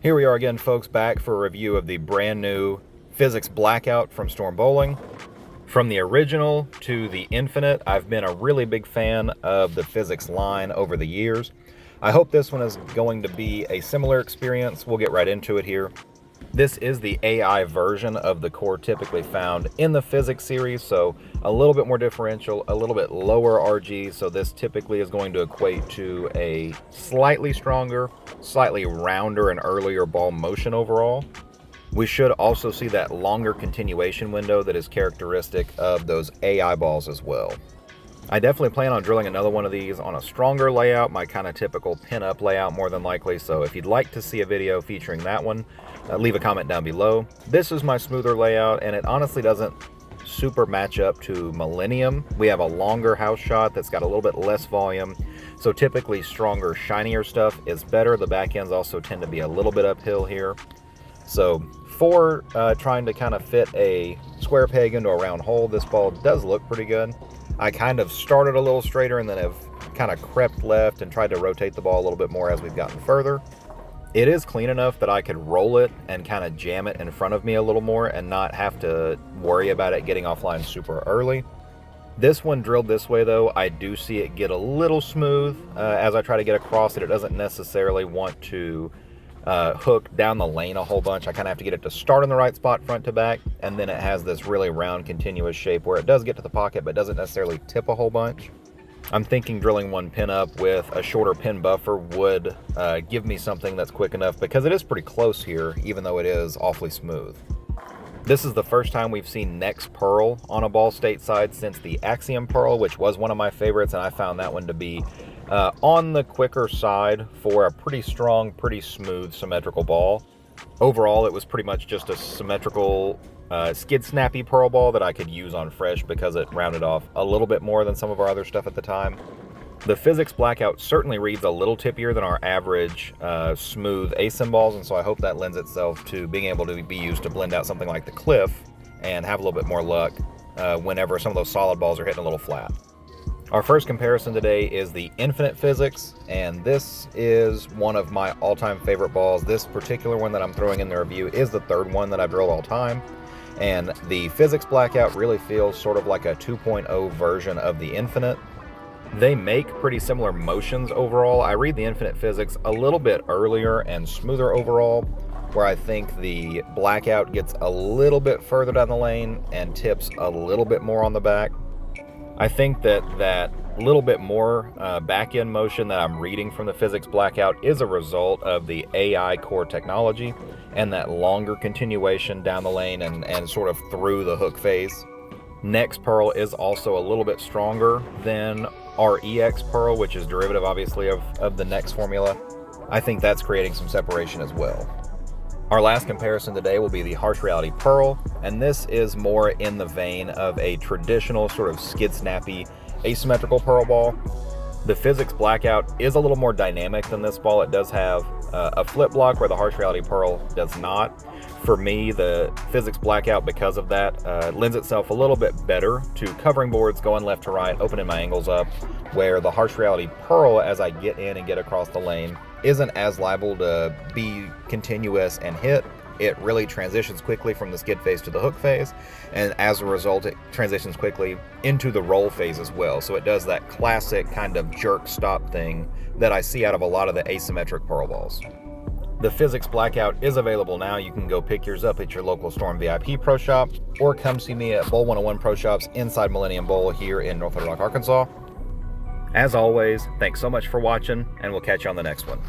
Here we are again, folks, back for a review of the brand new Physix Blackout from Storm Bowling. From the original to the Infinite, I've been a really big fan of the Physix line over the years. I hope this one is going to be a similar experience. We'll get right into it here. This is the AI version of the core typically found in the Physix series, so a little bit more differential, a little bit lower RG, so this typically is going to equate to a slightly stronger, slightly rounder and earlier ball motion overall. We should also see that longer continuation window that is characteristic of those AI balls as well. I definitely plan on drilling another one of these on a stronger layout, my kind of typical pin-up layout more than likely, so if you'd like to see a video featuring that one, leave a comment down below. This is my smoother layout, and it honestly doesn't super match up to Millennium. We have a longer house shot that's got a little bit less volume, so typically stronger, shinier stuff is better. The back ends also tend to be a little bit uphill here. So for trying to kind of fit a square peg into a round hole, this ball does look pretty good. I kind of started a little straighter and then have kind of crept left and tried to rotate the ball a little bit more as we've gotten further. It is clean enough that I could roll it and kind of jam it in front of me a little more and not have to worry about it getting offline super early. This one drilled this way though, I do see it get a little smooth as I try to get across it. It doesn't necessarily want to hook down the lane a whole bunch. I kind of have to get it to start in the right spot front to back, and then it has this really round continuous shape where it does get to the pocket but doesn't necessarily tip a whole bunch. I'm thinking drilling one pin up with a shorter pin buffer would give me something that's quick enough, because it is pretty close here even though it is awfully smooth. This is the first time we've seen Next Pearl on a ball stateside since the Axiom Pearl, which was one of my favorites, and I found that one to be on the quicker side for a pretty strong, pretty smooth, symmetrical ball. Overall, it was pretty much just a symmetrical, skid snappy pearl ball that I could use on fresh because it rounded off a little bit more than some of our other stuff at the time. The Physix Blackout certainly reads a little tippier than our average smooth ASIM balls, and so I hope that lends itself to being able to be used to blend out something like the Cliff and have a little bit more luck whenever some of those solid balls are hitting a little flat. Our first comparison today is the Infinite Physix, and this is one of my all-time favorite balls. This particular one that I'm throwing in the review is the third one that I drilled all time, and the Physix Blackout really feels sort of like a 2.0 version of the Infinite. They make pretty similar motions overall. I read the Infinite Physix a little bit earlier and smoother overall, where I think the Blackout gets a little bit further down the lane and tips a little bit more on the back. I think that little bit more back end motion that I'm reading from the Physix Blackout is a result of the AI core technology and that longer continuation down the lane and sort of through the hook phase. Next Pearl is also a little bit stronger than our EX Pearl, which is derivative obviously of the Next formula. I think that's creating some separation as well. Our last comparison today will be the Harsh Reality Pearl, and this is more in the vein of a traditional sort of skid snappy asymmetrical pearl ball. The Physix Blackout is a little more dynamic than this ball. It does have a flip block where the Harsh Reality Pearl does not. For me, the Physix Blackout, because of that, lends itself a little bit better to covering boards, going left to right, opening my angles up, where the Harsh Reality Pearl, as I get in and get across the lane, isn't as liable to be continuous and hit. It really transitions quickly from the skid phase to the hook phase, and as a result it transitions quickly into the roll phase as well. So it does that classic kind of jerk stop thing that I see out of a lot of the asymmetric pearl balls. The Physix Blackout is available now. You can go pick yours up at your local Storm VIP Pro Shop, or come see me at Bowl 101 Pro Shops inside Millennium Bowl here in North Little Rock, Arkansas. As always, thanks so much for watching, and we'll catch you on the next one.